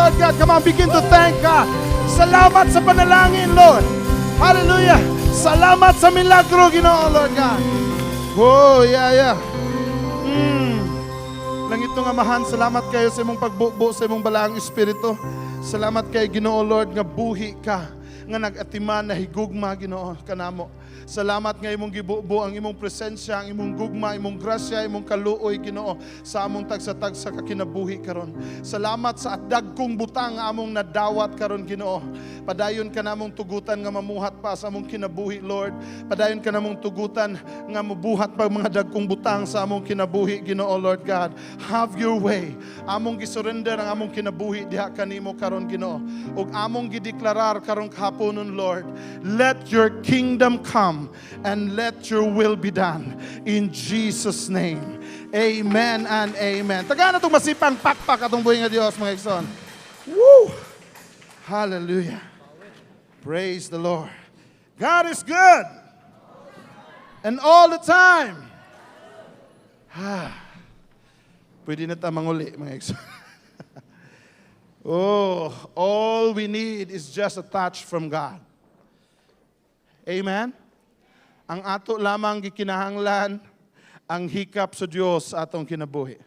Lord God. Come on, begin to thank God. Salamat sa panalangin, Lord. Hallelujah. Salamat sa milagro, Ginoo, Lord God. Oh, yeah. Langit nga mahan, salamat kayo sa imong pagbubo sa imong balaang espiritu. Salamat kay Ginoo, Lord, nga buhi ka, nga nag-atiman na higugma, Ginoo, kanamo. Salamat nga imong gibubo ang imong presensya, ang imong gugma, imong grasya, imong kaluoy, Ginoo, sa among tagsa-tagsa ka kinabuhi karon. Salamat sa dagkong butang nga among nadawat karon, Ginoo. Padayon ka namong tugutan nga mamuhat pa sa among kinabuhi, Lord. Padayon ka namong tugutan nga mabuhat pa mga dagkong butang sa among kinabuhi, Ginoo, Lord God. Have your way. Among gisurrender ang among kinabuhi diha kanimo karon, Ginoo. Ug among gideklarar karong kahaponon, Lord. Let your kingdom come and let your will be done in Jesus' name. Amen and amen. Tagaan na itong masipang pakpak atong buhay nga Diyos, mga igsoon. Woo! Hallelujah. Praise the Lord. God is good. And all the time. Pwede na tayo manguli, mga igsoon. Oh, all we need is just a touch from God. Amen? Ang ato lamang gikinahanglan ang hikap sa Dios sa atong kinabuhi.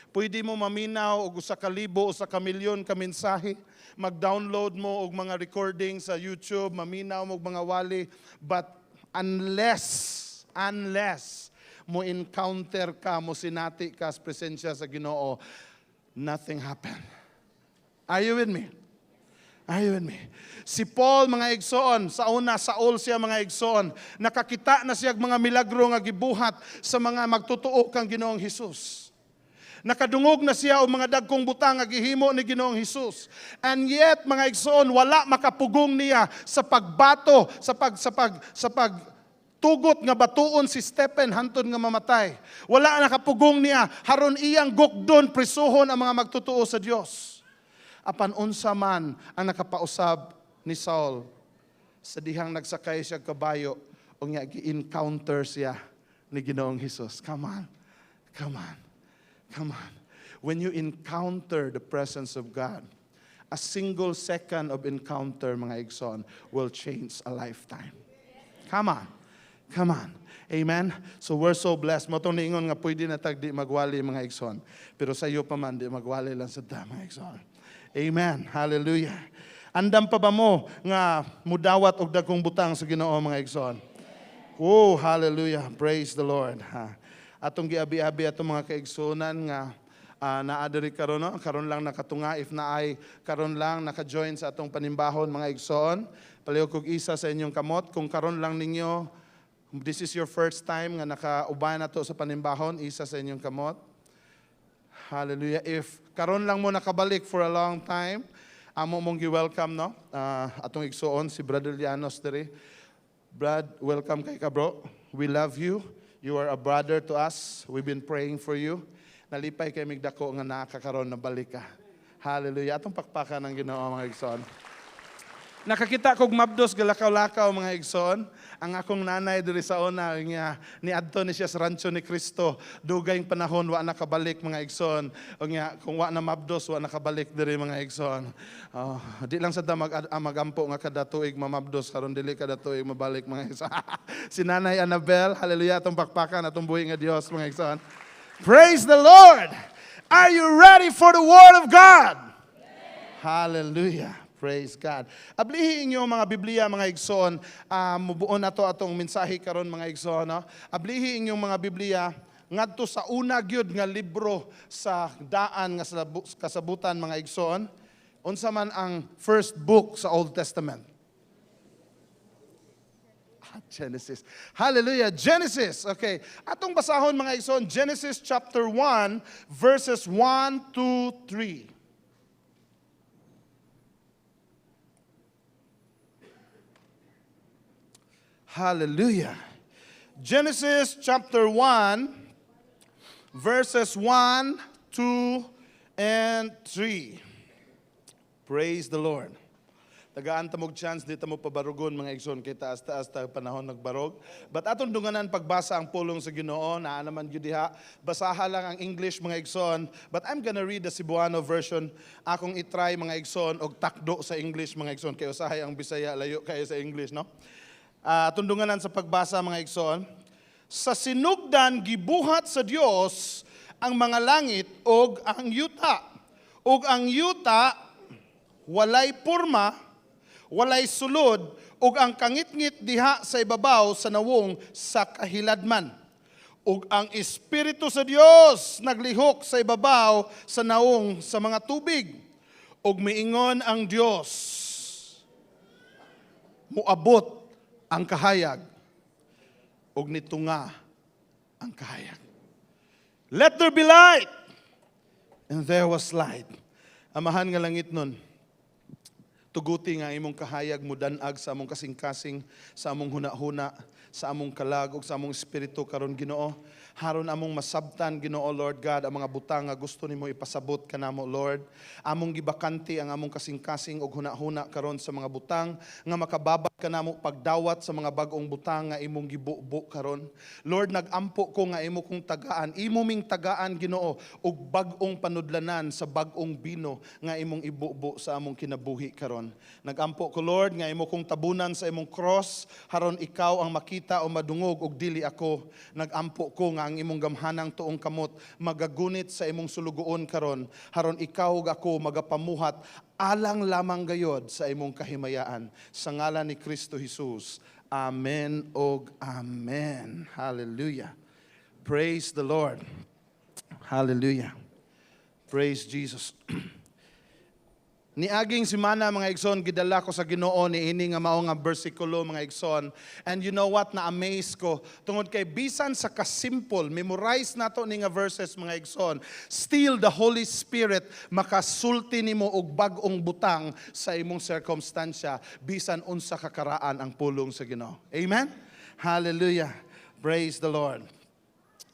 Pwede mo maminaw og usa ka libo o sa kamilyon ka mensahe, mag-download mo og mga recording sa YouTube, maminaw mo og mga wali, but unless mo encounter ka, mo sinati ka sa presensya sa Ginoo, nothing happen. Are you with me? Are you with me? Si Paul, mga igsoon, sa una, Saul siya, mga igsoon, nakakita na siya mga milagro nga gibuhat sa mga magtutuo kang Ginoong Hesus. Nakadungog na siya o mga dagkong butang nga gihimo ni Ginoong Hesus. And yet, mga igsoon, wala makapugong niya sa pagbato, sa pagtugot nga batuon si Stephen hantod nga mamatay. Wala nakapugong niya, haron iyang gukdon, prisuhon ang mga magtutuo sa Dios. Apan unsa man ang nakapausab ni Saul sa dihang nagsakay siya kabayo o nga gi-encounter siya ni Ginoong Hesus. Come on. When you encounter the presence of God, a single second of encounter, mga igsoon, will change a lifetime. Come on. Amen? So we're so blessed. Matong niingon nga pwede na tagdi magwali, mga igsoon. Pero sa iyo pa man, di magwali lang sa ta, mga igsoon. Amen. Hallelujah. Andam pa ba mo nga mudawat og dagkong butang sa Ginoo, mga igsoon? Oh, hallelujah. Praise the Lord. Atong giabi-abi atong mga kaigsunan nga naadiri karon, no? Karon lang nakatunga, if na ay karon lang naka-join sa atong panimbahon, mga igsoon. Palihog kog isa sa inyong kamot, kung karon lang ninyo, this is your first time nga nakauban nato sa panimbahon, isa sa inyong kamot. Hallelujah. If karon lang mo nakabalik for a long time, amo mong gi-welcome, no? Atong igsuon si Brother Llanos diri. Brad, welcome kay ka, bro. We love you. You are a brother to us. We've been praying for you. Nalipay kay migdako nga nakakaron na balik ka. Hallelujah. Atong pakpakan ng Ginoo, mga igsoon. Nakakita kog mabdos galakaw-lakaw, mga igsoon. Ang akong nanay diri sa una nga niadto ni siya sa rancho ni Cristo. Dugayng panahon wa nakabalik, mga igsoon. O nga kung wa na mabdos wa nakabalik diri, mga igsoon. Di lang sa magampo nga kada tuig mamabdos karon dili kada tuig mabalik, mga igsoon. Si Nanay Annabel, hallelujah, atong pakpakan atong buhi nga Dios, mga igsoon. Praise the Lord. Are you ready for the word of God? Hallelujah. Praise God. Ablihi inyo mga Biblia, mga igsoon. Mubuon nato atong mensahe karon, mga igsoon. No? Ablihi inyong mga Biblia ngadto sa una gyud nga libro sa daan nga kasabutan, mga igsoon. Unsa man ang first book sa Old Testament? Genesis. Hallelujah. Genesis. Okay. Atong basahon, mga igsoon, Genesis chapter 1 verses 1 to 3. Hallelujah. Genesis chapter 1, verses 1, 2, and 3. Praise the Lord. Tagaan tamog chance, di tamo pabarugon mga igsoon, kay taas-taas ta panahon nagbarog. But atong dunganan pagbasa ang pulong sa Ginoo, naa naman gyud diha. Basaha lang ang English mga igsoon, but I'm gonna read the Cebuano version. Akong itry mga igsoon og takdo sa English mga igsoon, kay usahay ang Bisaya layo kayo sa English, no? Atong dunganan sa pagbasa mga igsoon. Sa sinugdan gibuhat sa Dios ang mga langit og ang yuta. Og ang yuta walay porma, walay sulod, ug ang kangit-ngit diha sa ibabaw sa nawong sa kahiladman. Ug ang Espiritu sa Dios naglihok sa ibabaw sa nawong sa mga tubig. Ug miingon ang Dios, muabot ang kahayag, ug nitunga ang kahayag. Let there be light! And there was light. Amahan nga langit nun, tuguti nga imong kahayag mo danag sa among kasing-kasing, sa among huna-huna, sa among kalag, ug sa among espiritu karon Ginoo. Haron among masabtan Ginoo Lord God ang mga butang nga gusto nimo ipasabot kanamo Lord. Among gibakanti ang among kasing-kasing ug huna-huna karon sa mga butang nga makababad kanamo pagdawat sa mga bag-ong butang nga imong gibubo karon. Lord, nagampo ko nga imo kong tagaan, imo ming tagaan Ginoo ug bag-ong panudlanan sa bag-ong bino nga imong ibubo sa among kinabuhi karon. Nagampo ko Lord nga imo kong tabunan sa imong cross haron ikaw ang makita o madungog ug dili ako. Nagampo ko nga ang imong gamhanang tuong kamot magagunit sa imong sulugoon karon haron ikaw ug ako magapamuhat alang lamang gayod sa imong kahimayaan sa ngalan ni Kristo Jesus. Amen og amen. Hallelujah. Praise the Lord. Hallelujah. Praise Jesus. Niaging simana mga igsoon, gidala ko sa Ginoo ni ini nga mao nga bersikulo mga igsoon. And you know what, na-amaze ko. Tungod kay bisan sa kasimple, memorize nato ni nga verses mga igsoon. Still the Holy Spirit makasulti nimo og bag-ong butang sa imong circumstansya bisan unsa kakaraan ang pulong sa Ginoo. Amen? Hallelujah. Praise the Lord.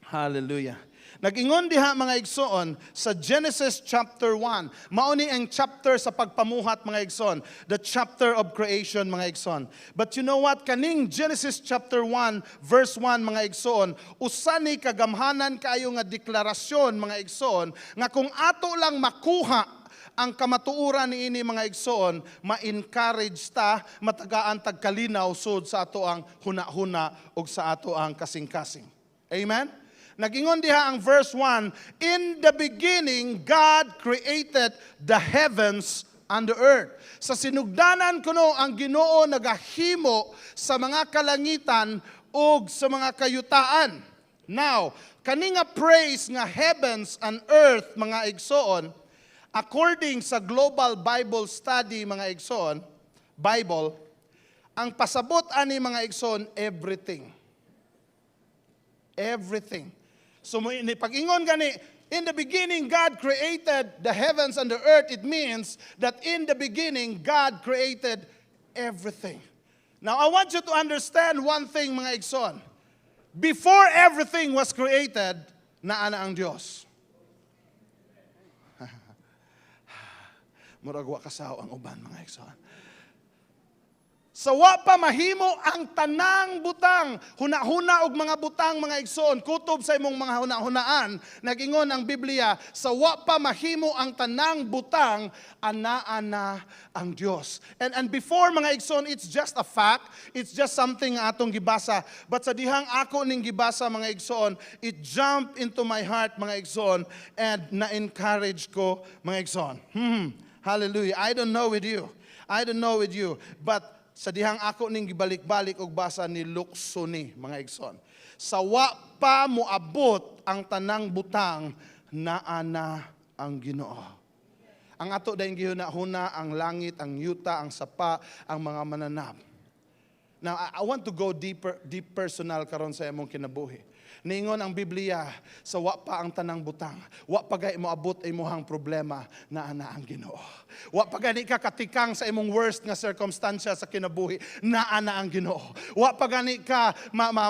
Hallelujah. Nag-ingon diha mga igsoon sa Genesis chapter 1. Mao ni ang chapter sa pagpamuhat mga igsoon, the chapter of creation mga igsoon. But you know what, kaning Genesis chapter 1 verse 1 mga igsoon, usa ni kagamhanan kayo nga deklarasyon mga igsoon nga kung ato lang makuha ang kamatuoran ni ini mga igsoon, ma-encourage ta, matagaan tagkalinaw sud sa ato ang huna-huna ug sa ato ang kasing-kasing. Amen? Nag-ingon diha ang verse 1, in the beginning, God created the heavens and the earth. Sa sinugdanan kuno ang Ginoo nagahimo sa mga kalangitan ug sa mga kayutaan. Now, kani nga praise nga heavens and earth mga igsoon, according sa Global Bible Study mga igsoon, Bible, ang pasabot ani mga igsoon, everything. Everything. So pag-ingon gani, in the beginning God created the heavens and the earth, it means that in the beginning God created everything. Now I want you to understand one thing mga igsoon. Before everything was created, naana ang Dios. Murag wa kasaw ang uban mga igsoon. Sa wa pa mahimo ang tanang butang, huna-huna og mga butang mga igsoon, kutob sa imong mga huna-hunaan, nag-ingon ang Biblia, sa wa pa mahimo ang tanang butang, anaa na ang Dios. And before mga igsoon, it's just a fact, it's just something nga atong gibasa, but sa dihang ako ning gibasa mga igsoon, it jumped into my heart mga igsoon, and na-encourage ko mga igsoon. Hallelujah. I don't know with you, but sa dihang ako ning gibalik-balik og basa ni lukso ni mga igsoon. Sa wa pa moabot ang tanang butang, naana ang Ginoo. Ang ato dayong gihuna-huna, ang langit, ang yuta, ang sapa, ang mga mananap. Now, I want to go deep personal karon sa imong kinabuhi. Ningon ang Biblia, sa wa pa ang tanang butang, wa pa gay mo abot imuhang problema na ana ang Ginoo. Wa pa gani ka katikang sa imong worst nga circumstansya sa kinabuhi, na ana ang Ginoo. Wa pa gani ka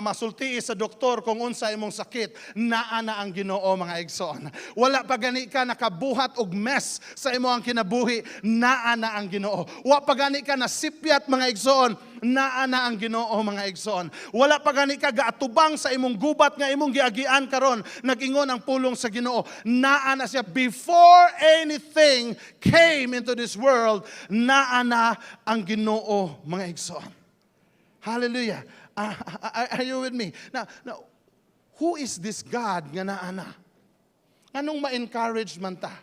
masulti sa doktor kung unsa imong sakit, na ana ang Ginoo mga igsoon. Wala pa gani ka nakabuhat og mess sa imong kinabuhi, na ana ang Ginoo. Wa pa gani ka nasipyat mga igsoon, na ana ang Ginoo mga igsoon. Wala pa gani ka gaatubang sa imong gubat nga imong giagian karon, nag-ingon ang pulong sa Ginoo, naa na siya before anything came into this world, naa na ang Ginoo mga igsoon. Hallelujah. Are you with me? Now, who is this God nga naa na? Anong ma-encourage man ta?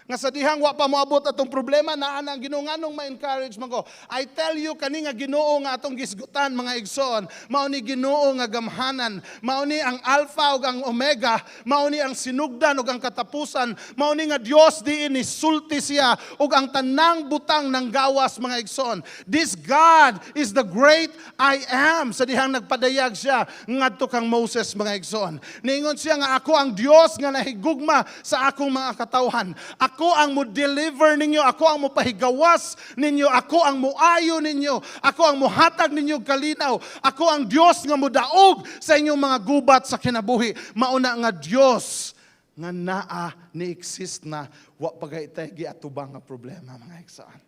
Nga sa dihang wa pa moabot atong problema, naa na ang Ginoo. Nganong ma-encourage man ko? I tell you, kani nga Ginoo nga atong gisgutan mga igsoon, mao ni Ginoo nga gamhanan, mao ni ang Alpha ug ang Omega, mao ni ang sinugdan ug ang katapusan, mao ni nga Dios diin ni sulti siya ug ang tanang butang ng gawas mga igsoon. This God is the great I am. Sa dihang nagpadayag siya ngadto kang Moses mga igsoon. Niingon siya nga ako ang Dios nga nahigugma sa akong mga katawhan. Ako ang mo-deliver ninyo, ako ang mo-pahigawas ninyo, ako ang mo-ayo ninyo, ako ang mo-hatag ninyo kalinaw, ako ang Diyos nga mo-daog sa inyong mga gubat sa kinabuhi. Mauna nga Diyos nga naa ni-exist na wa pagay tayo giatubang nga problema mga igsoon.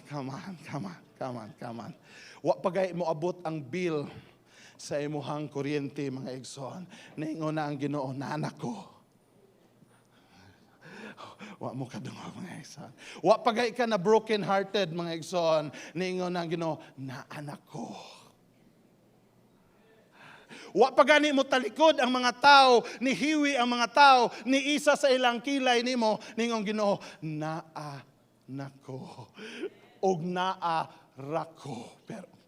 Come on. Wa pagay mo abot ang bill sa imuhang kuryente mga igsoon. Naingon na ang Ginoo, na anak ko. Wa mo kadungog mga igsoon. Wa pagay ka na broken hearted mga igsoon. Ningon ang Ginoo, na anak ko. Wa pagani mo talikod ang mga tao, ni hiwi ang mga tao, ni isa sa ilang kilay nimo, ningon Ginoo, na anak ko. Og naa rako. Pero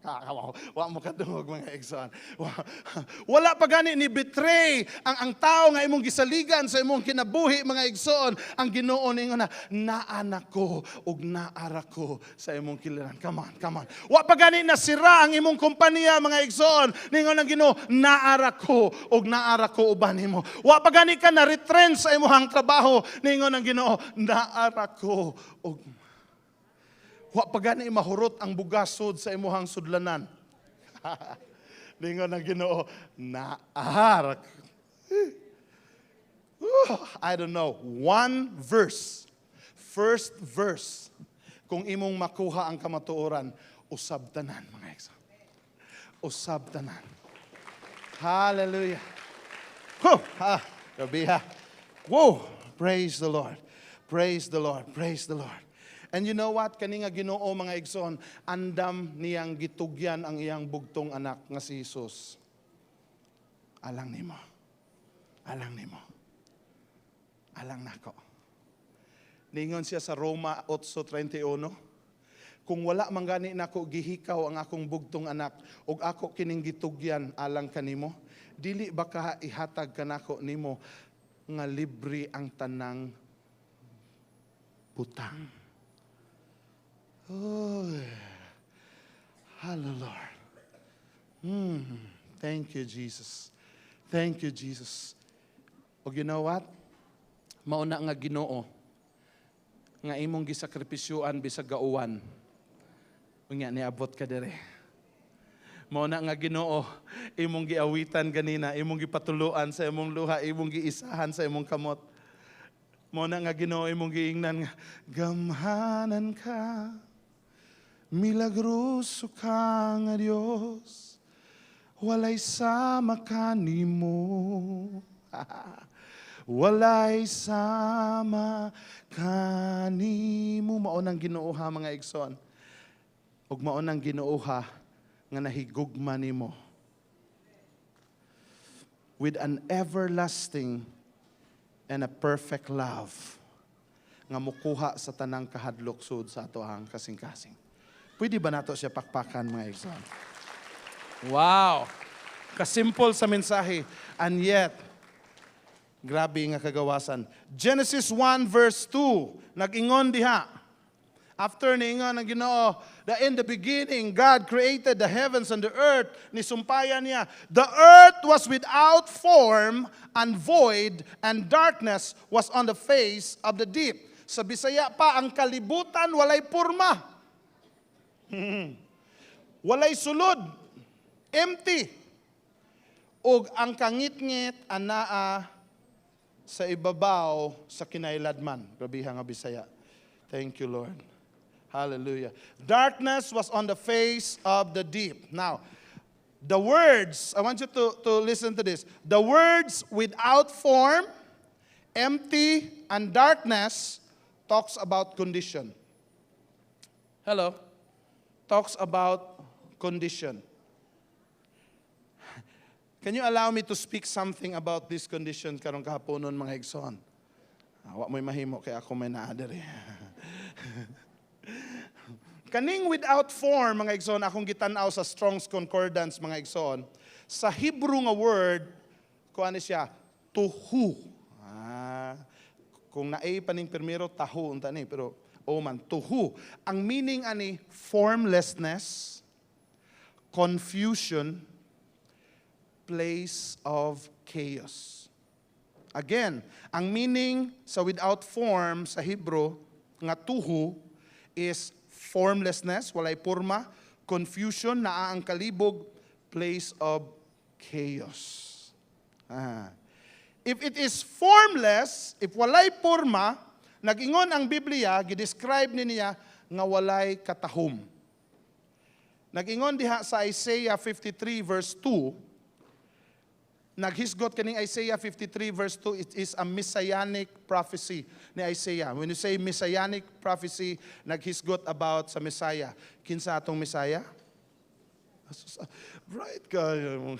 wa mo kadungog mga igsoon. Wala pa gani ni betray ang tao nga imong gisaligan sa imong kinabuhi mga igsoon. Ang Ginoo ningon na naanak ko ug naara ko sa imong kiliran. Come on. Wa pa gani nasira ang imong kompanya mga igsoon. Ningon ang Ginoo, naara ko ug naara ko uban nimo. Wa pa gani ka na retrench sa imong trabaho. Ningon ang Ginoo, naara ko ug wa pa gani mahurot ang bugasod sa imuhang sudlanan. Ningon ang Ginoo, naarak. I don't know. One verse. First verse. Kung imong makuha ang kamatuoran, usab tanan mga igsoon. Usab tanan. Hallelujah. Gabi ha. Whoa. Praise the Lord. Praise the Lord. Praise the Lord. And you know what? Kani nga Ginoo mga igsoon, andam niyang gitugyan ang iyang bugtong anak nga si Jesus. Alang nimo. Alang nako. Ningon siya sa Roma 8:31, kung wala man gani nako gihikaw ang akong bugtong anak ug ako kining gitugyan alang kanimo, dili ba ka ihatag kanako nimo nga libre ang tanang butang. Oh, hello Lord. Thank you, Jesus. Thank you, Jesus. O you know what? Mauna nga Ginoo nga imong gisakripisyuan bisag gauwan. Unya niabot ka dire. Mauna nga Ginoo imong giawitan ganina, imong gipatuluan sa imong luha, imong giisahan sa imong kamot. Mauna nga Ginoo imong giingnan nga gamhanan ka. Milagroso ka nga Dios, walay sama kanimo. Walay sama kanimo. Maunang Ginooha mga igsoon. Ug maunang Ginooha nga nahigugma nimo with an everlasting and a perfect love nga mukuha sa tanang kahadlok sud sa atohang kasing-kasing. Pwede ba nato siya pakpakan mga igsoon? Wow! Kasimple sa mensahe. And yet, grabe nga kagawasan. Genesis 1 verse 2, nag-ingon diha, After ningon ang Ginoo, that in the beginning, God created the heavens and the earth. Nisumpayan niya, the earth was without form and void, and darkness was on the face of the deep. Sa Bisaya pa, ang kalibutan walay purma. Walay sulod. Empty. Ug ang kangit-ngit anaa sa ibabaw sa kinailadman. Grabiha nga Bisaya. Thank you, Lord. Hallelujah. Darkness was on the face of the deep. Now, the words, I want you to listen to this. The words without form, empty, and darkness talks about condition. Hello? Talks about condition. Can you allow me to speak something about this condition karong kahaponon mga igsoon? Wa mo'y mahimo kay ako may naadere. Kaning without form mga igsoon, akong gitanaw sa Strong's Concordance mga igsoon, sa Hebrew nga word, kuan siya, tuhu. Kung naay paning primero, tahu unta ni, pero man, tuhu. Ang meaning ani, formlessness, confusion, place of chaos. Again, ang meaning sa without form sa Hebrew, nga tuhu, is formlessness, walay porma, confusion, naa ang kalibog, place of chaos. If it is formless, if walay porma, nag-ingon ang Biblia, gidescribe niya nga walay katahom. Nag-ingon diha sa Isaiah 53 verse 2, naghisgot kaning Isaiah 53 verse 2, it is a messianic prophecy ni Isaiah. When you say messianic prophecy, naghisgot about sa Messiah. Kinsa atong Messiah? Right kayo.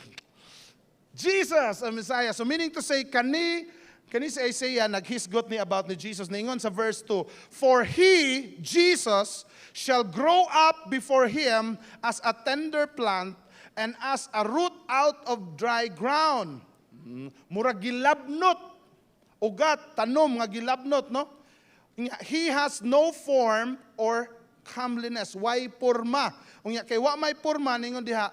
Jesus ang Messiah. So meaning to say, kani si Isaiah naghisgot ni about ni Jesus. Ningon sa verse 2, for he, Jesus, shall grow up before him as a tender plant and as a root out of dry ground. Murag gilabnot. Ugat, tanom nga gilabnot, no? He has no form or comeliness. Why porma? Kay wa may porma, ningon diha,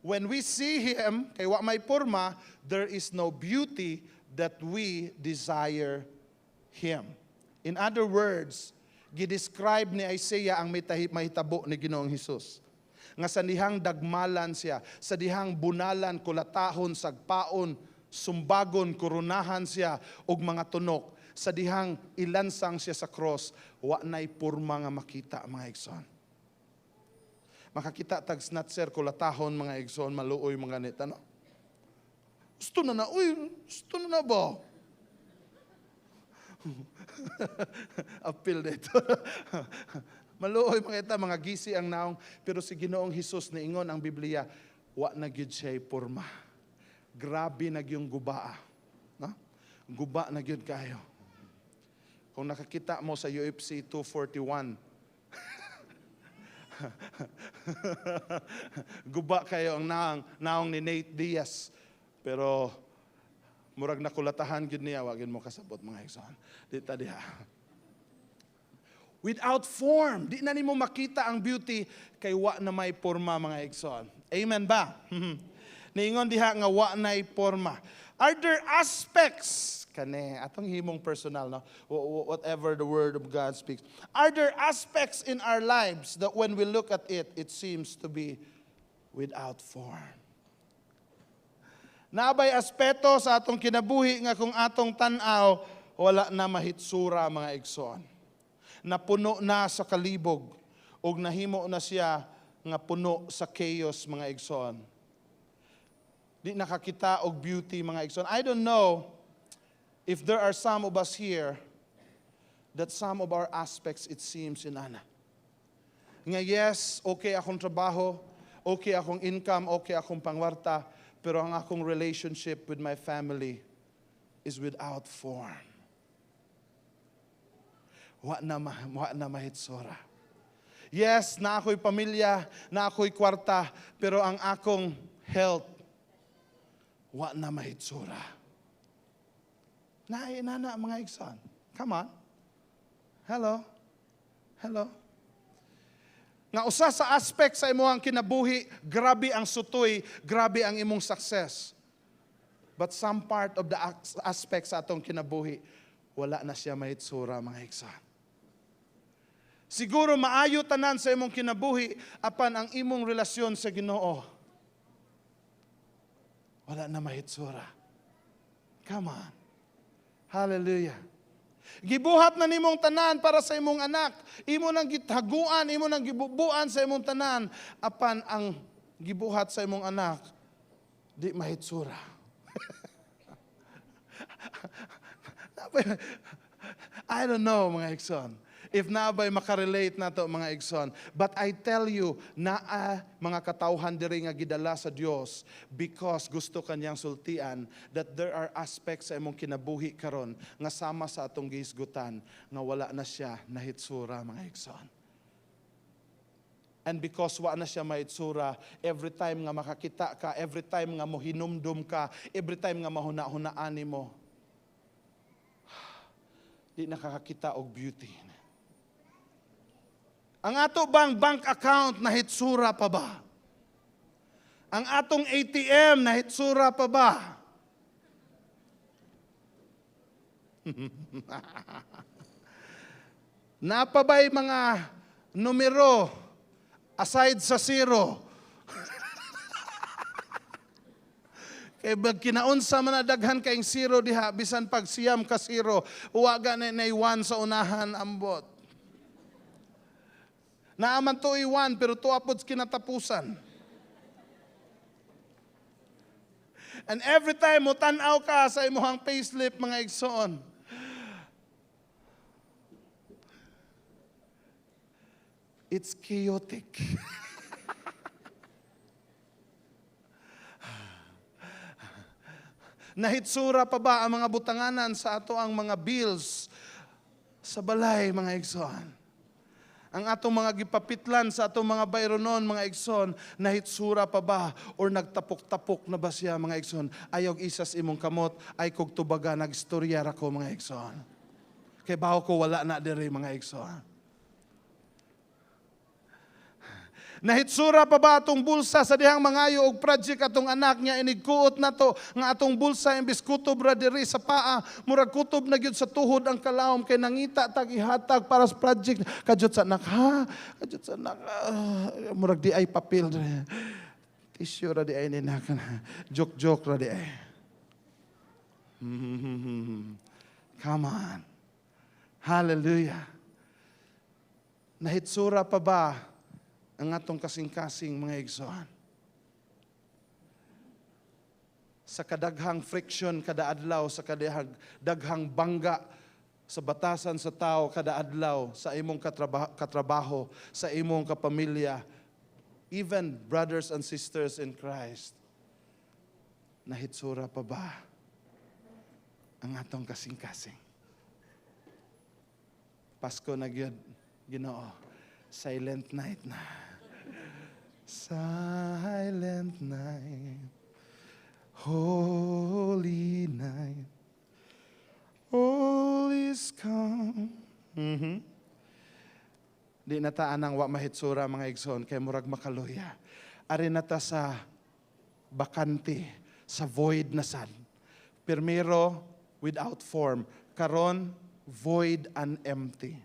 when we see him, kay wa may porma, there is no beauty that we desire him. In other words, gidescribe ni Isaiah ang mahitabo ni Ginoong Hesus. Nga sa dihang dagmalan siya, sa dihang bunalan, kulatahon, sagpaon, sumbagon, kurunahan siya, og mga tunok, sa dihang ilansang siya sa cross, wa na'y purma nga makita, mga igsoon. Makakita tag snatcher, kulatahon, mga igsoon, maluoy, mga nita, no? Gusto na ba? Appeal dito. Maluoy mga gisi ang naong, pero si Ginoong Hesus na ingon ang Biblia, wa na gyud siya porma. Grabe na gyung gubaa. No? Guba na gyud kayo. Kung nakakita mo sa UFC 241, guba kayo ang naong ni Nate Diaz. Pero murag nakulatahan gyud niya, wagin mo kasabot mga igsoon. Dita diha. Without form, di na nimo makita ang beauty kay wa na may porma mga igsoon. Amen ba? Niingon diha nga wa nay porma. Are there aspects kani atong himong personal, no? Whatever the word of God speaks. Are there aspects in our lives that when we look at it, it seems to be without form? Nabay aspeto sa atong kinabuhi nga kung atong tan-aw wala na mahitsura mga igsoon. Napuno na sa kalibog ug nahimo na siya nga puno sa chaos mga igsoon. Di nakakita og beauty mga igsoon. I don't know if there are some of us here that some of our aspects it seems inana. Nga yes, okay akong trabaho, okay akong income, okay akong pangwarta, pero ang akong relationship with my family is without form. Wa na mahitsura. Yes, na ako'y pamilya, na ako'y kwarta, pero ang akong health, wa na mahitsura. Nainana mga igsoon. Come on. Hello? Nga usa sa aspect sa imong kinabuhi, grabe ang sutoy, grabe ang imong success. But some part of the aspect sa atong kinabuhi, wala na siya mahitsura, mga igsoon. Siguro maayo tanan sa imong kinabuhi, apan ang imong relasyon sa Ginoo, wala na mahitsura. Come on. Hallelujah. Gibuhat na nimong tanan para sa imong anak. Imo nang githaguan, imo nang gibubuan sa imong tanan. Apan ang gibuhat sa imong anak, di mahitsura. I don't know, mga igsoon. If naabay makarelate na to, mga igsoon. But I tell you, mga katawhan diri nga gidala sa Dios because gusto kanyang sultian that there are aspects sa imong kinabuhi karon nga sama sa atong gihisgutan nga wala na siya nahitsura, mga igsoon. And because wa na siya mahitsura, every time nga makakita ka, every time nga mohinumdum ka, every time nga mahuna-hunaan nimo, di nakakakita og beauty. Ang ato bang bank account nahitsura pa ba? Ang atong ATM nahitsura pa ba? Napabay mga numero aside sa zero. Kay bag kinaunsa man na daghan kaing zero diha, bisan pag siyam ka zero, uwaga na nay 1 sa unahan ambot. Naaman to i-1 pero tuapod kinatapusan. And every time mo tanaw ka sa imong payslip, mga igsoon, it's chaotic. Nahitsura pa ba ang mga butanganan sa ato ang mga bills sa balay, mga igsoon? Ang atong mga gipapitlan sa atong mga bayronon, mga igsoon, nahitsura pa ba? Or nagtapok-tapok na ba siya, mga igsoon? Ayaw isas imong kamot, ay kog tubaga, nagstorya ra ko, mga igsoon. Kay baho ko wala na diri, mga igsoon. Nahitsura pa ba atong bulsa sa dihang mangayo og project atong anak niya inigkuot na to nga atong bulsa imbis kutob ra diri sa paa murag kutob na gyud sa tuhod ang kalawom kay nangita tag ihatag para sa project kadyot sa anak kadyot sa anak murag di ay papel tissue ra di ay nina joke ra di ay. Come on. Hallelujah. Nahitsura pa ba ang atong kasing-kasing, mga igsoon? Sa kadaghang friction kada adlaw, sa kadaghang bangga sa batasan sa tao kada adlaw, sa imong katrabaho, sa imong kapamilya, even brothers and sisters in Christ, nahitsura pa ba ang atong kasing-kasing? Pasko na gyud, Ginoo. Silent night na. Silent night, holy night, all is calm. Di nataan ang wa mahitsura, mga igsoon, kay murag makaluya. Ari nata sa bakante, sa void na sad. Primero, without form. Karon, void and empty.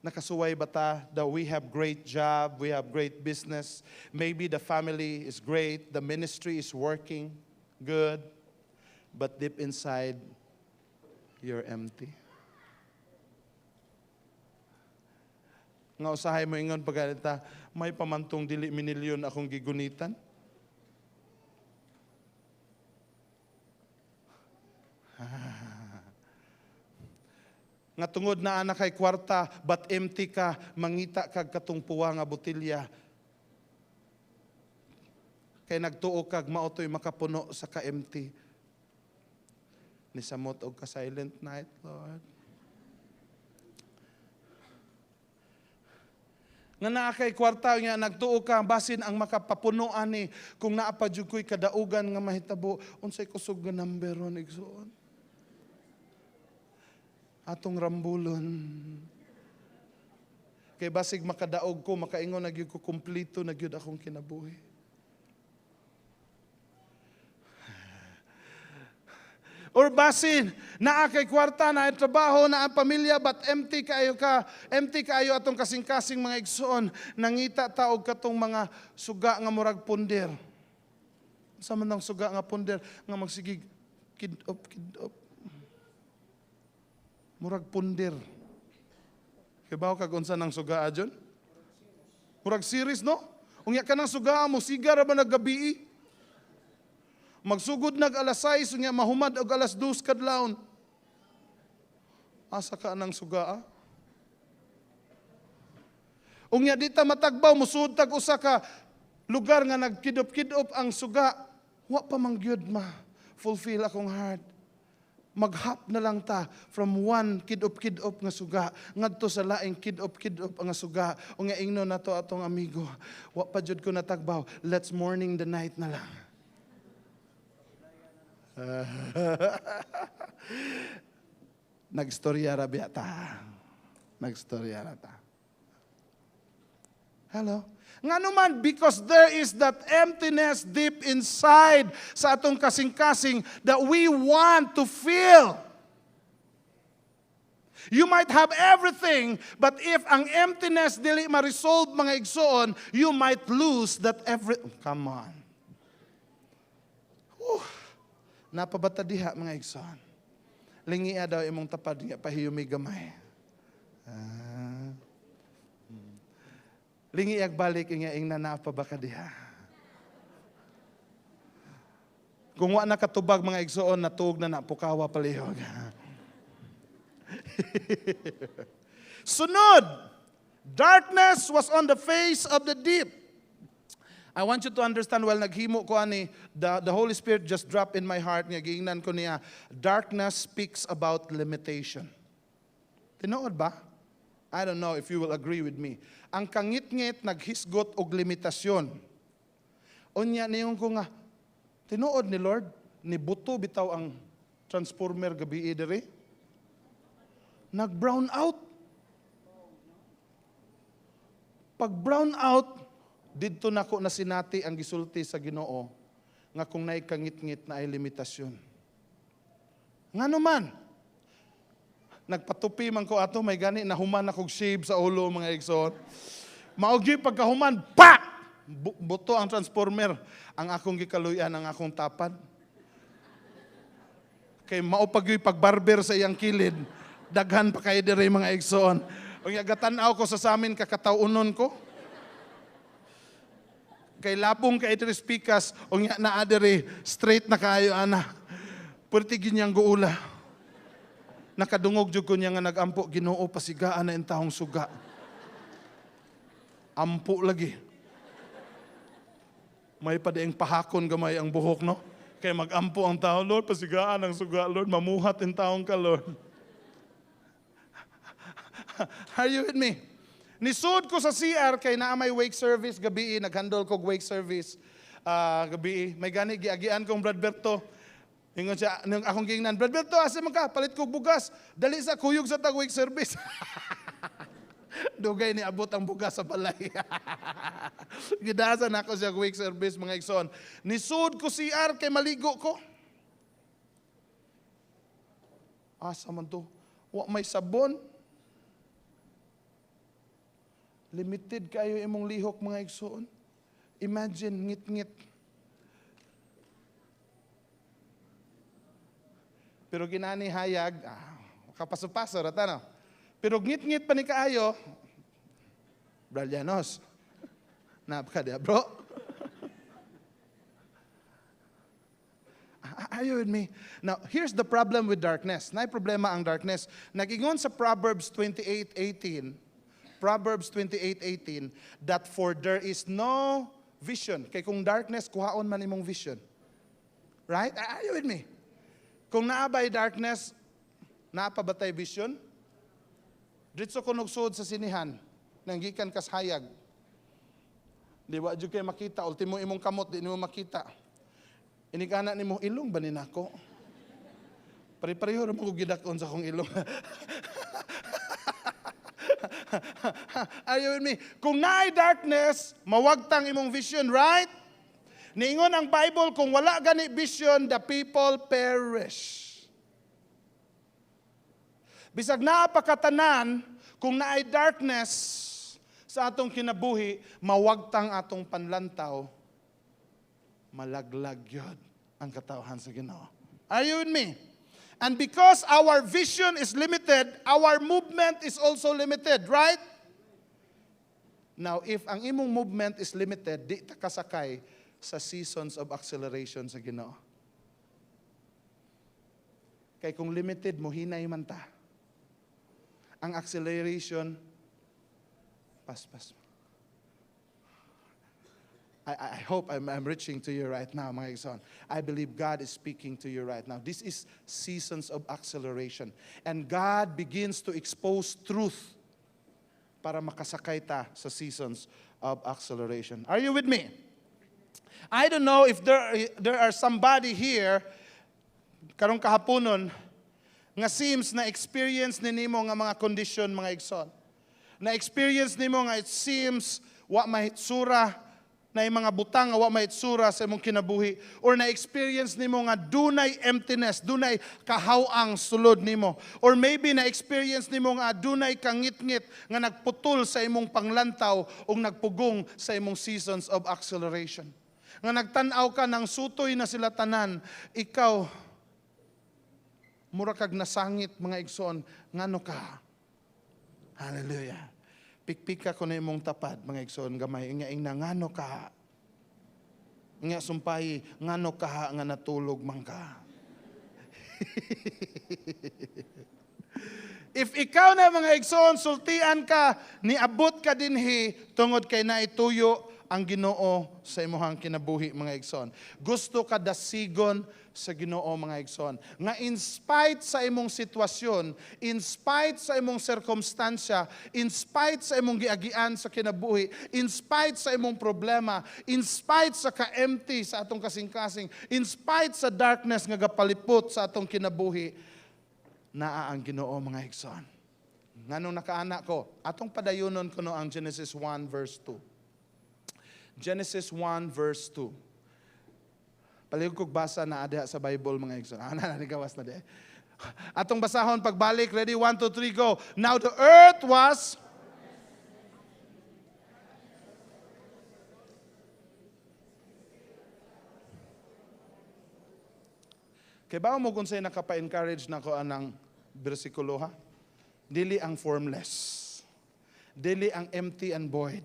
Nakasuway ba ta that we have great job, we have great business, maybe the family is great, the ministry is working good, but deep inside, you're empty. Nga usahay mo ingon pagkalita, may pamantong dili minilyon akong gigunitan. Nga tungod na anak kay kwarta, but empty ka, mangita kag katong puwa nga botilya. Kay nagtuo kag maotoy makapuno sa ka-empty. Nisamot og ka silent night, Lord. Nga naa kay kwarta nga nagtuo ka basin ang makapapuno ani kung naa pa jud koy kadaugan nga mahitabo unsay kusog nga number 1 igsoon. Atong rambulon. Kay basig makadaog ko, makaingon na gyud ko, kumplito na gyud akong kinabuhi. Or basin, naa kay kwarta, naa trabaho, naa pamilya, but empty kayo atong kasing-kasing mga igsoon, nangita ta og katong mga suga nga murag punder. Sa man ang suga nga punder, nga magsigig, kid-up. Murag punder. Kibaw kag unsa nang suga adyon? Murag series, no? Unya ka nang suga mo, sigar ba naggabi? Magsugod nag alas 6, unya mahumad og alas 2 kadlawon. Asa ka nang suga? Unya dita matagbaw, musud tag usa ka lugar nga nagkidop-kidop ang suga. Wa pa man gyud fulfill akong heart. Maghap na lang ta from one kidop-kidop nga suga ngadto sa laing kidop-kidop nga suga. Unya ingnon nato atong amigo, wa pa jud ko natagbaw, let's morning the night na lang. Nagstorya ra biya ta. Nagstorya ra ta. Hello? Nga naman, because there is that emptiness deep inside sa atong kasing-kasing that we want to fill. You might have everything, but if ang emptiness dili ma-resolve mga igsoon, you might lose that Come on. Napabata diha mga igsoon. Lingia daw imong tapad nga pahiyumi gamay. Lingi balik nga ing nanapa ba ka diha. Kung wa nakatubag mga igsoon, natuog na napukawa palihog. Sunod, darkness was on the face of the deep. I want you to understand, while naghimo ko ani, the Holy Spirit just dropped in my heart, nga giingnan ko niya, darkness speaks about limitation. Tinuod ba? I don't know if you will agree with me. Ang kangit-ngit naghisgot og limitasyon. Unya niyon ko nga, tinuod ni Lord, ni buto bitaw ang transformer gabi diri. Nag-brown out. Pag brown out, didto nako na sinati ang gisulti sa Ginoo nga kung naay kangit-ngit na ay limitasyon. Ngano man, nagpatupi man ko ato, may gani na human akong shave sa ulo mga igsoon. Maugyi pagkahuman, pa! Buto ang transformer. Ang akong gikaluyan, ang akong tapad. Kay maupagyoy pagbarber sa iyang kilid, daghan pa kayo dire mga igsoon. Unya gatanaw ko sa samin kakataunon ko. Kay lapong kay ito speakas, unya na adere, straight na kayo ana. Purtigin niyang guula. Nakadungog jud ko niya nga nagampo, Ginoo pasigaan na intahong suga. Ampo lagi. May padaing pahakon gamay ang buhok, no? Kay magampo ang tao, Lord, pasigaan ang suga, Lord, mamuhat intahong ka, Lord. Are you with me? Nisud ko sa CR kay naa may wake service gabi, naghandle ko wake service gabi. May gani giagian kong Brad Berto. Ingon siya, nung akong gingnan, Brad Berto, asa man ka? Palit ko bugas. Dali sa kuyog sa tag wake service. Dugay ni abot ang bugas sa balay. Gidasan ako siya wake service mga igsoon. Nisud ko CR kay maligo ko. Asa man to? Wa may sabon. Limited kayo imong lihok mga igsoon. Imagine, ngit-ngit. Pero ginani hayag, kapaso-paso, rata no? Pero ngit-ngit pa ni kaayo, Bralianos. Napaka dia, bro. Are you with me? Now, here's the problem with darkness. Naay problema ang darkness. Nagingon sa Proverbs 28:18, that for there is no vision. Kay kung darkness, kuhaon man imong vision. Right? Are you with me? Kung naabay darkness, naapabatay vision? Dito ko nugsud sa sinihan, nanggikan kas hayag. Di ba jud kay makita, ultimo imong kamot, di nimo makita. Inigana nimo ilong ba ninako? Pare-pareho ra mo gidakon sa akong ilong. Are you with me? Kung naay darkness, mawagtang imong vision, right? Niingon ang Bible, kung wala gani vision, the people perish. Bisag naa pa katanan, kung naay darkness sa atong kinabuhi, mawagtang atong panlantaw, malaglag yun ang katawhan sa Ginoo. Are you with me? And because our vision is limited, our movement is also limited, right? Now, if ang imong movement is limited, di ta kasakay sa seasons of acceleration sa Ginoo. Kay kung limited mo, hinay man ta. Ang acceleration, pas. I hope I'm reaching to you right now, mga son. I believe God is speaking to you right now. This is seasons of acceleration. And God begins to expose truth para makasakay ta sa seasons of acceleration. Are you with me? I don't know if there are somebody here, karong kahaponon, nga seems na experience nimo nga mga condition, mga igsoon. Na experience nimo nga it seems wa mahitsura, na yung mga butang nga wa mahitsura sa imong kinabuhi, or na-experience nimo nga dunay emptiness, dunay kahawang sulod nimo, or maybe na-experience nimo nga dunay kangit-ngit nga nagputol sa imong panglantaw o nagpugong sa imong seasons of acceleration. Nga nagtanaw ka ng sutoy na sila tanan, ikaw, mura kag nasangit, mga igsoon, ngano ka? Hallelujah. Pikpika ko na imong tapad, mga igsoon, gamay, nga ngano ka? Nga sumpay, ngano ka nga natulog man ka? If ikaw na, mga igsoon, sultian ka, niabot ka dinhi, tungod kay naituyo ang Ginoo sa imuhang kinabuhi, mga igsoon. Gusto ka dasigon sa Ginoo, mga igsoon. Nga in spite sa imong sitwasyon, in spite sa imong circumstansya, in spite sa imong giagian sa kinabuhi, in spite sa imong problema, in spite sa ka-empty sa atong kasing-kasing, in spite sa darkness nga gapalipot sa atong kinabuhi, naa ang Ginoo, mga igsoon. Nganong nakaana ko, atong padayunon ko no ang Genesis 1 verse 2. Genesis 1 verse 2. Paligog kog basa na adha sa Bible, mga igsoon. Nanigawas na di. Atong basahon pagbalik. Ready? 1, 2, 3, go. Now the earth was... Kaya ba mo kung sa'yo nakapa-encourage na ko anang bersikulo, ha? Dili ang formless. Dili ang empty and void.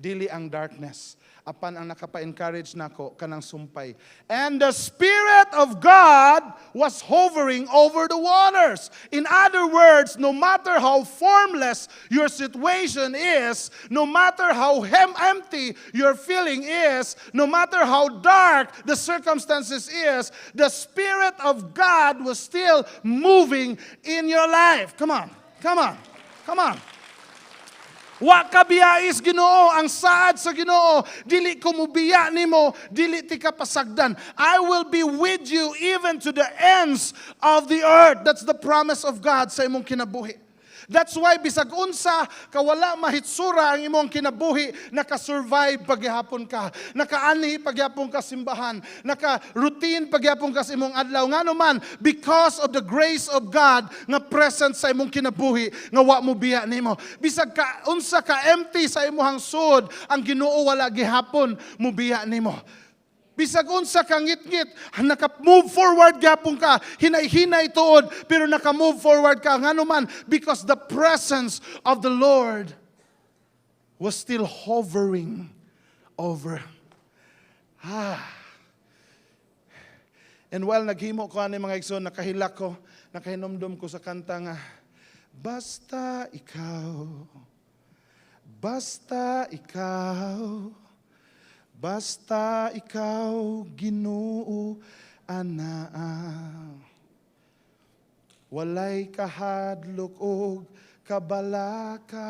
Dili ang darkness. Apan ang nakapa-encourage nako kanang sumpay. And the Spirit of God was hovering over the waters. In other words, no matter how formless your situation is, no matter how empty your feeling is, no matter how dark the circumstances is, the Spirit of God was still moving in your life. Come on, come on, come on. Wa ka biyais Ginoo, ang saad sa Ginoo, dili ko mubiya nimo, dili ti ka pasagdan. I will be with you even to the ends of the earth. That's the promise of God sa imong kinabuhi. That's why bisag unsa kawala mahitsura ang imong kinabuhi, naka-survive pagyapon ka, nakaanhi pagyapon ka simbahan, naka-routine pagyapon ka sa imong adlaw. Ngano man, because of the grace of God nga present sa imong kinabuhi, nga wa mo biya nimo. Bisag ka unsa ka empty sa imong sud, ang Ginoo wala gihapon mo biya nimo. Bisag unsa ka ngit-ngit, naka-move forward gyapon ka, hinay-hinay tuod, pero naka-move forward ka. Ngano man, because the presence of the Lord was still hovering over. And while naghimo ko ani mga igsoon, nakahilak ko, nakahinomdom ko sa kanta nga, basta ikaw, basta ikaw, basta ikaw, Ginoo, ana. Walay kahadlok og kabalaka,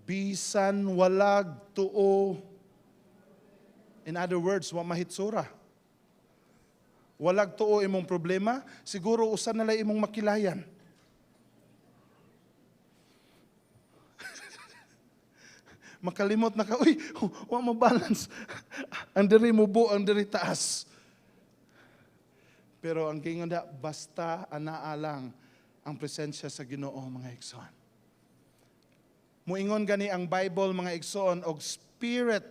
bisan walag tuo. In other words, wa mahitsura. Walag tuo imong problema, siguro usa na lang imong makilayan. Makalimot na ka, uy, wa mo balance. Ang diri mubo, ang diri taas. Pero ang gingon da, basta anaa lang ang presensya sa Ginoo, mga igsoon. Muingon gani ang Bible, mga igsoon, og Spirit,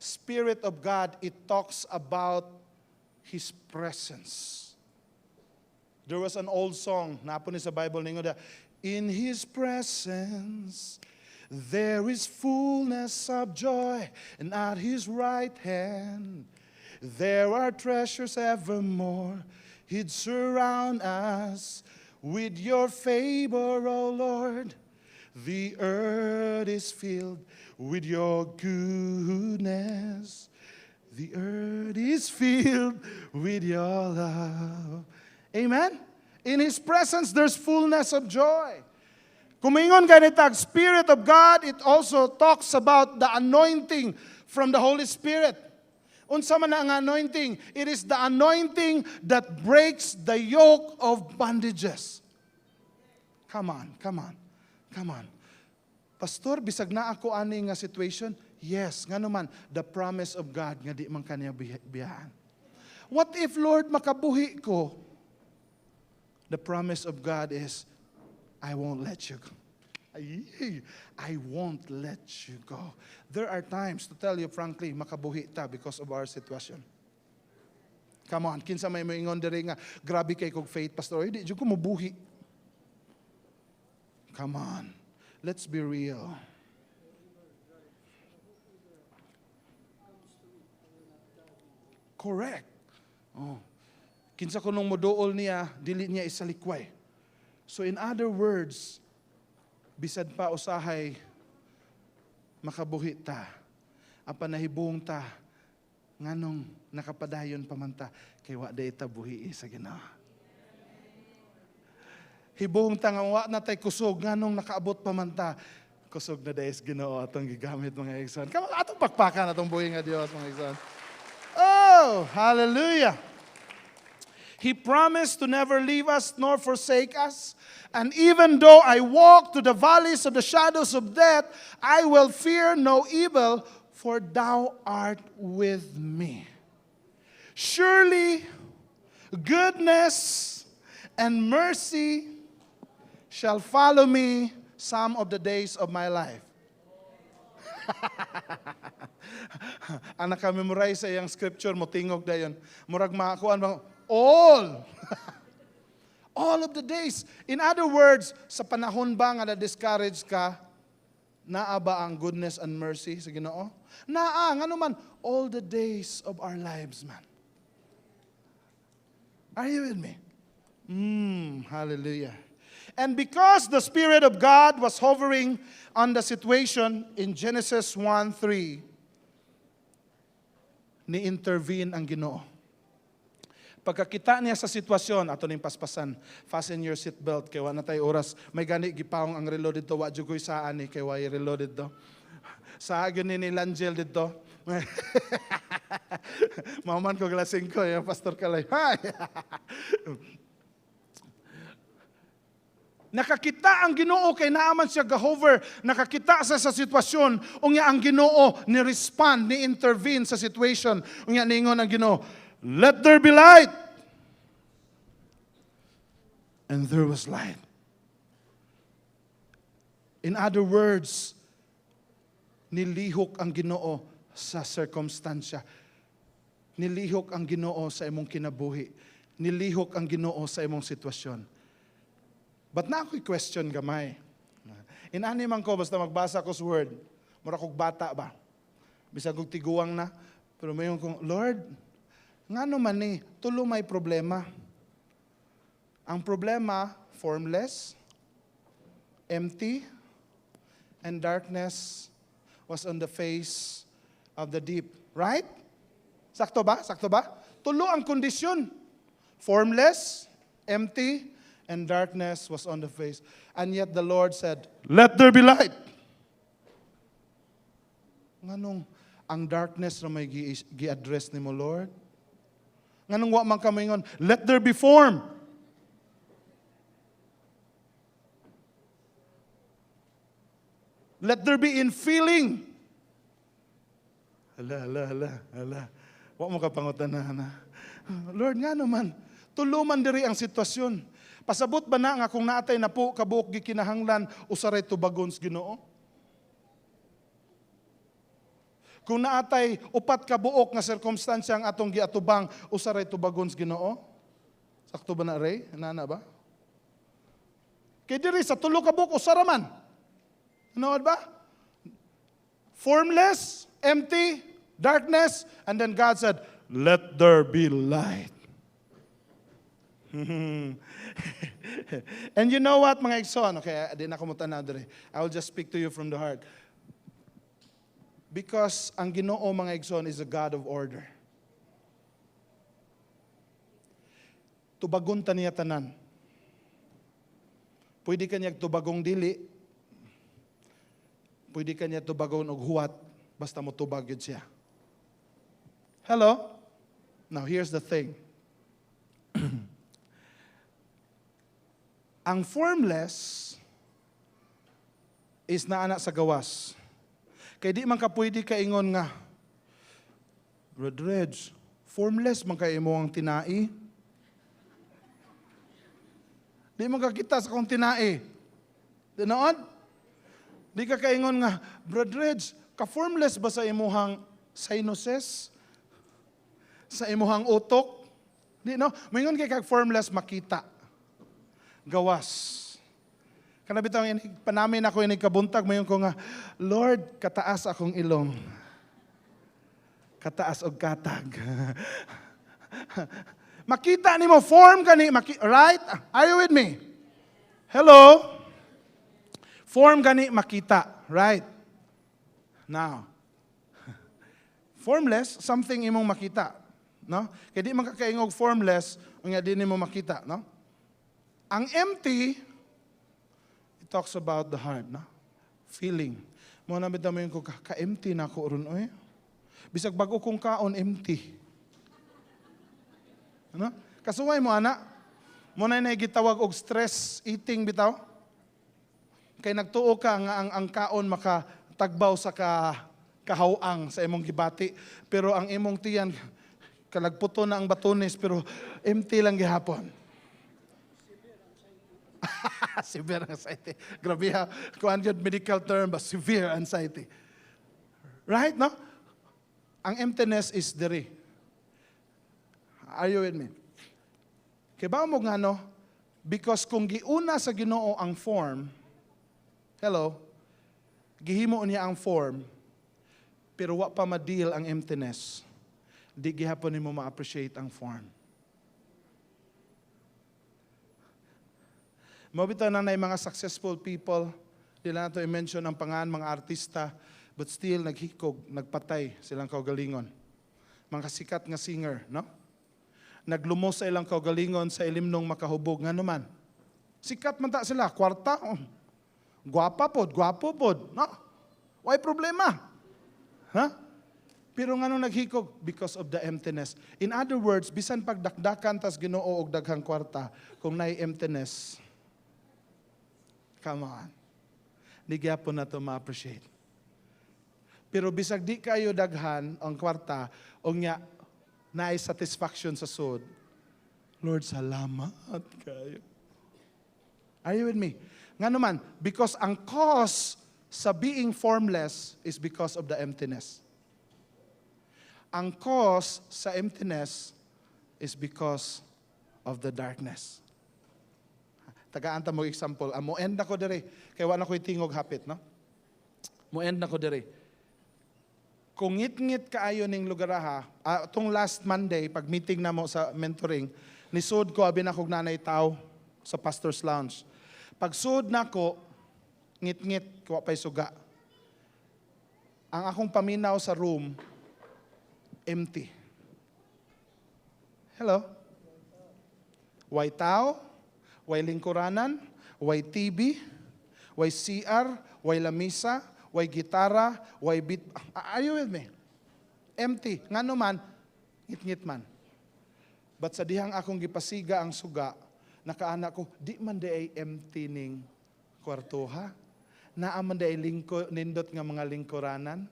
Spirit of God, it talks about His presence. There was an old song, napo ni sa Bible, ningon da, in His presence, there is fullness of joy, and at His right hand, there are treasures evermore. He'd surround us with your favor, O Lord. The earth is filled with your goodness. The earth is filled with your love. Amen? In His presence, there's fullness of joy. Kumingon ganitag, Spirit of God, it also talks about the anointing from the Holy Spirit. Unsa man ang anointing? It is the anointing that breaks the yoke of bondages. Come on. Pastor, bisag na ako ani nga situation? Yes, nga naman, the promise of God nga di man kaniya biyahan. What if, Lord, makabuhi ko? The promise of God is, I won't let you go. I won't let you go. There are times, to tell you frankly, makabuhi ta because of our situation. Come on, kinsa may moingon diri nga, grabe kay kog faith, pastor, di jud ko mabuhi. Come on, let's be real. Correct. Oh. Kinsa ko nung moduol niya, dili niya isalikway. So in other words, bisad pa usahay makabuhi ta, apan nahibong ta nganong nakapadayon pa man ta kay wa day ta buhi sa Ginoo. Hibong ta nga wa na tay kusog nganong nakaabot pa man ta kusog na day sa Ginoo atong gigamit, mga igsoon. Kamo atong pakpakan atong buhi nga Dios, mga igsoon. Oh, hallelujah. He promised to never leave us nor forsake us. And even though I walk through the valleys of the shadows of death, I will fear no evil, for thou art with me. Surely goodness and mercy shall follow me some of the days of my life. Ang nakamemorize sa iyang scripture, motingog dayon. Murag maakuan bang all. All of the days. In other words, sa panahon ba nga na-discourage ka, naa ba ang goodness and mercy sa Ginoo? Naa, nga naman, all the days of our lives, man. Are you with me? Hallelujah. And because the Spirit of God was hovering on the situation in Genesis 1:3, ni-intervene ang Ginoo. Pagkakita niya sa sitwasyon, ato ning paspasan, fasten your seatbelt, kay wa na tayo oras. May gani, gipawong ang reloaded to, wa jugoy saan ni, kay wa reloaded to. Sa agyon ni Langel dito. Maman ko glasing ko, yung Pastor Kalay. Nakakita ang Ginoo kay naaman siya gahover. Nakakita sa sitwasyon, unya ang Ginoo ni-respond, ni-intervene sa situation. Unya ningon ang Ginoo, let there be light. And there was light. In other words, nilihok ang Ginoo sa circumstansya. Nilihok ang Ginoo sa imong kinabuhi. Nilihok ang Ginoo sa imong sitwasyon. But na ako'y question gamay. Inani man ko, basta magbasa ko sa word, mura kong bata ba? Bisa kong tiguang na. Pero mayon kong, Lord, nga naman ni, tulo may problema. Ang problema, formless, empty, and darkness was on the face of the deep. Right? Sakto ba? Sakto ba? Tulo ang kondisyon. Formless, empty, and darkness was on the face. And yet the Lord said, let there be light. Nganong ang darkness na may gi-address ni mo, Lord? Nganong wa man kamaingon, let there be form. Let there be infilling. Hala. Wa mo kapangutan na. Lord, nga naman, tuluman diri ang sitwasyon. Pasabot ba na nga kung naatay na po kabuok gikinahanglan usaray tubagon sa Ginoo? Kung naatay upat kabuok nga sirkumstansya ang atong giatubang usaray tubagon sa Ginoo? Sakto ba na, Ray? Nana ba? Kay diri sa tulo kabuok usara man. Ano ba? Formless, empty, darkness, and then God said, "Let there be light." And you know what, mga igsoon? Okay, di na ko mutanaw diri. I will just speak to you from the heart. Because ang Ginoo, mga igsoon, is a God of order. Tubagon ta niya tanan. Pwede kanya tubagong dili. Pwede kanya tubagon og huwat. Basta mo tubag yun siya. Hello? Now, here's the thing. Ang formless is naana sa gawas. Kaya di man ka pwede kaingon nga, Brad Reg, formless man kayo mo ang tinai. Di man ka kita sa kong tinai. Di noon? Di ka kaingon nga, Brad Reg, ka-formless ba sa imuhang sinuses? Sa imuhang utok? Di no? Mayroon kay kag-formless makita. Gawas. Kanabitaw panamin ako inig kabuntag, mayon ko nga, Lord, kataas akong ilong. Kataas og katag. Makita ni mo, form ka ni, right? Are you with me? Hello? Form gani makita, right? Now, formless, something imong makita, no? Kaya di makakaingog formless, unya di nimo makita, no? Ang empty, it talks about the heart, no? Feeling. Mo na bitaw mo yung ka-empty na ko ron, oy. Bisag bago kong kaon, empty. Ano? Kasuway mo, ana? Mo na gitawag og stress eating bitaw? Kay nagtuo ka nga ang kaon makatagbaw sa kahawang sa imong gibati. Pero ang imong tiyan, kalagputo na ang batunis, pero empty lang gihapon. Severe anxiety. Grabe ha. Kuan yun medical term, but severe anxiety. Right, no? Ang emptiness is diri. Are you with me? Kaya ba mo nga, no? Because kung giuna sa Ginoo ang form, hello, gihimo niya ang form, pero wa pa ma-deal ang emptiness, di gihapon nimo ma-appreciate ang form. Mabitaw na mga successful people, di na nato i-mention ang pangalan mga artista, but still naghikog, nagpatay silang kaugalingon. Mga sikat nga singer, no? Naglumos sa ilang kaugalingon sa ilimnong makahubog nga naman. Sikat man ta sila, kwarta, gwapo pod, no? Why problema? Ha? Pero nga nung naghikog, because of the emptiness. In other words, bisan pagdakdakan tas Ginoo og daghang kwarta, kung naay emptiness, come on. Di gyapon na to ma-appreciate. Pero bisag di kayo daghan ang kwarta, o nga naay satisfaction sa sud, Lord, salamat kayo. Are you with me? Nga naman, because ang cause sa being formless is because of the emptiness. Ang cause sa emptiness is because of the darkness. Tagaan ta mo example. Mo end na ko diri. Kaya wala ko'y tingog hapit, no? Mo end na ko diri. Kung ngit-ngit kaayo ning lugar ha, itong last Monday, pag meeting na mo sa mentoring, nisod ko, abi na kong nanay tao sa pastor's lounge. Pag sud na ko, ngit-ngit, kuha pa'y suga. Ang akong paminaw sa room, empty. Hello? Way tao, way lingkuranan, way TV, way CR, way lamisa, way gitara, way beat. Are you with me? Empty. Nga naman, ngit-ngit man. But sa dihang akong gipasiga ang suga, nakaana ko, di man di ay empty ning kwarto ha. Naaman di ay nindot nga mga lingkuranan.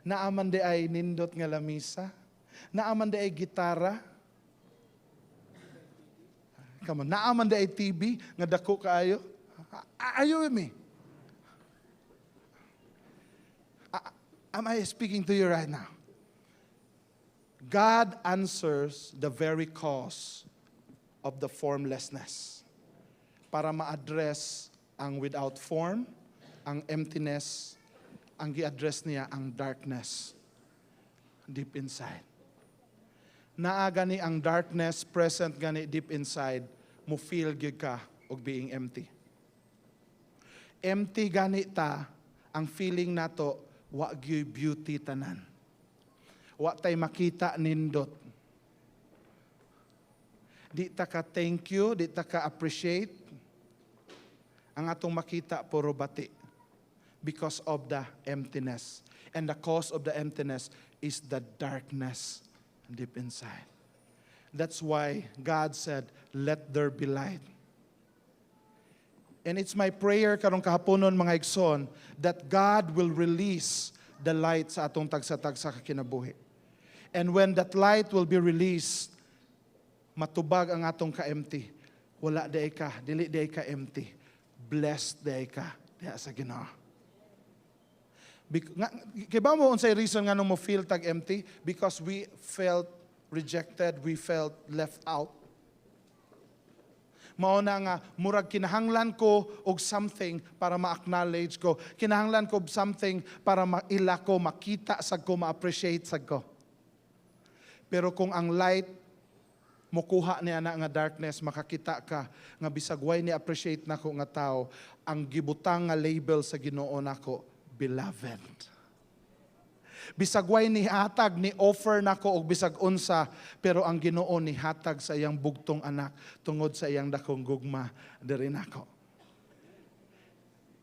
Naaman di ay nindot nga lamisa. Naaman di ay gitara. Come on. Naaman di ay TV nga dako kaayo. Ayo mi. Am I speaking to you right now? God answers the very cause of the formlessness para ma-address ang without form, ang emptiness, ang gi-address niya ang darkness deep inside. Naa gani ang darkness present gani deep inside, mo feel gyud ka og being empty. Empty gani ta, ang feeling nato wa gyud beauty tanan. Wa tay makita nindot. Di ta ka thank you, di ta ka appreciate. Ang atong makita puro bati because of the emptiness. And the cause of the emptiness is the darkness deep inside. That's why God said, let there be light. And it's my prayer karong kahaponon mga igsoon that God will release the light sa atong tagsa-tagsa kakinabuhi. And when that light will be released, matubag ang atong ka-empty. Wala day ka, dili day ka empty. Blessed day ka diha sa Ginoo. Kaya ba mo unsay reason nga nung mo feel tag empty? Because we felt rejected, we felt left out. Mao na nga murag kinahanglan ko og something para ma-acknowledge ko. Kinahanglan ko og something para maila ko, makita sad ko, ma-appreciate sad ko. Pero kung ang light mukuha niya na nga darkness, makakita ka nga bisag way ni appreciate nako nga tao, ang gibutang nga label sa Ginoo nako, beloved. Bisag way ni hatag ni offer nako og bisag unsa, pero ang Ginoo ni hatag sa iyang bugtong anak tungod sa iyang dakong gugma diri nako.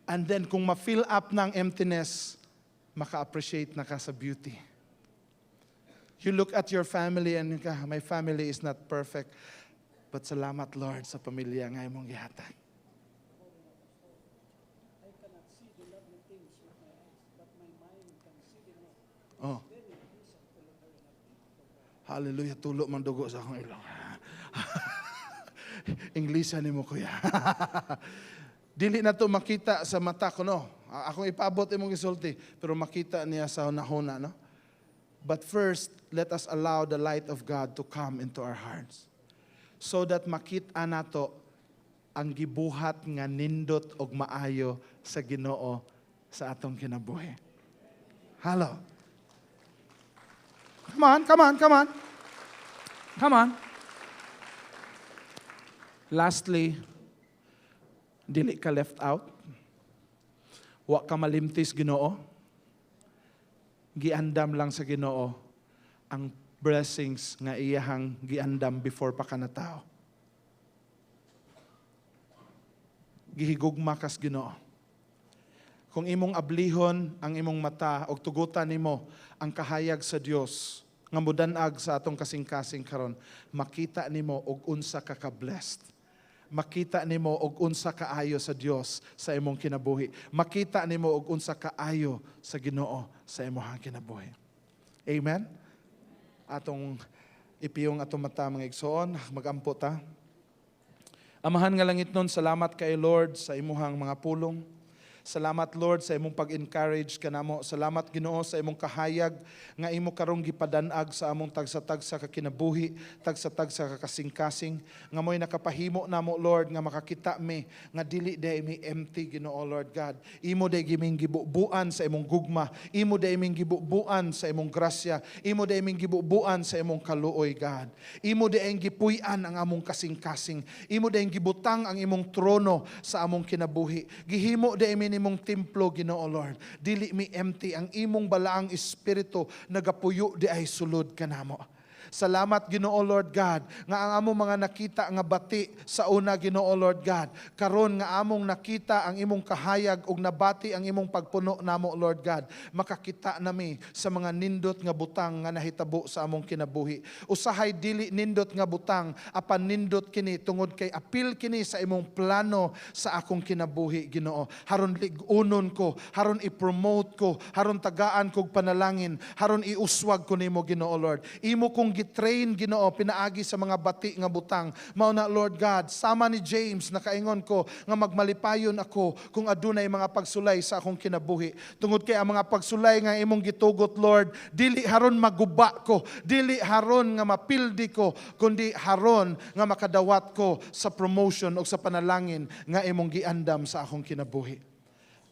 And then kung ma-fill up ng emptiness, maka-appreciate na ka sa beauty. You look at your family and my family is not perfect. But salamat Lord sa pamilya nga imong gihatag. I cannot see the lovely things with my eyes, but my mind can see them Oh. all. Very peaceful. Hallelujah, tulo man dugo sa akong ilong. Inglesan nimo kuya. Dili na to makita sa mata ko no. Akong ipabot imong gisulti, pero makita niya sa hunahuna no. But first, let us allow the light of God to come into our hearts. So that makita nato ang gibuhat nga nindot og maayo sa Ginoo sa atong kinabuhi. Hello. Come on, come on, come on. Come on. Lastly, dili ka left out. Wa ka malimtis Ginoo. Giandam lang sa Ginoo ang blessings nga iyahang giandam before pa ka na tao. Gihigugma kas Ginoo. Kung imong ablihon ang imong mata og tugutan nimo ang kahayag sa Dios nga mudan-ag sa atong kasing-kasing karon, makita nimo og unsa ka ka-blessed. Makita nimo og unsa kaayo sa Dios sa imong kinabuhi. Makita nimo og unsa kaayo sa Ginoo sa imong kinabuhi. Amen. Atong ipiyong atong mata mga igsoon, magampo ta. Amahan nga langit nun, salamat kay Lord sa imuhang mga pulong. Salamat Lord sa imong pag-encourage kanamo. Salamat Ginoo sa imong kahayag nga imo karong gipadan-ag sa among tagsa-tagsa ka kinabuhi, tagsa-tagsa ka kasing-kasing nga mo'y nakapahimo namo Lord nga makakita mi nga dili day mi empty Ginoo Lord God. Imo day giming gibubuan sa imong gugma, imo day iming gibubuan sa imong grasya, imo day iming gibubuan sa imong kaluoy God. Imo day ang gipuy-an ang among kasing-kasing, imo day gibutang ang imong trono sa among kinabuhi. Gihimo day imong templo Ginoo Lord, dili mi empty, ang imong balaang espiritu nagapuyo di ay sulod kanamo. Salamat Ginoo Lord God nga ang among mga nakita nga bati sa una Ginoo Lord God. Karon nga among nakita ang imong kahayag ug nabati ang imong pagpuno namo Lord God. Makakita nami sa mga nindot nga butang nga nahitabo sa among kinabuhi. Usahay dili nindot nga butang, apan nindot kini tungod kay apil kini sa imong plano sa akong kinabuhi Ginoo. Haron lig-unon ko, haron i-promote ko, haron tagaan kog panalangin, haron iuswag ko nimo Ginoo Lord. Imo kong gitrain Ginoo pinaagi sa mga bati nga butang. Mao na Lord God, sama ni James nakaingon ko nga magmalipayon ako kung adunay mga pagsulay sa akong kinabuhi. Tungod kay ang mga pagsulay nga imong gitugot Lord, dili haron maguba ko, dili haron nga mapildi ko, kundi haron nga makadawat ko sa promotion o sa panalangin nga imong giandam sa akong kinabuhi.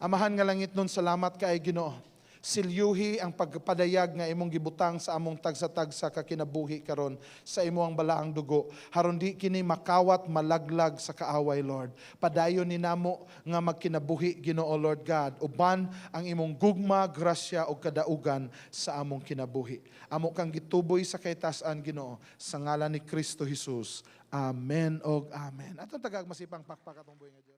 Amahan nga langit nun, salamat kay Ginoo. Silyuhi ang pagpadayag nga imong gibutang sa among tagsa-tagsa ka kinabuhi karon sa imong balaang dugo. Haron di kini makawat malaglag sa kaaway Lord. Padayon ni namo nga magkinabuhi Ginoo Lord God. Uban ang imong gugma, grasya ug kadaugan sa among kinabuhi. Amo kang gituboy sa kaytas-an Ginoo sa ngalan ni Kristo Jesus. Amen og amen. Atong tagag masipang pakpak atong buhi nga Dios.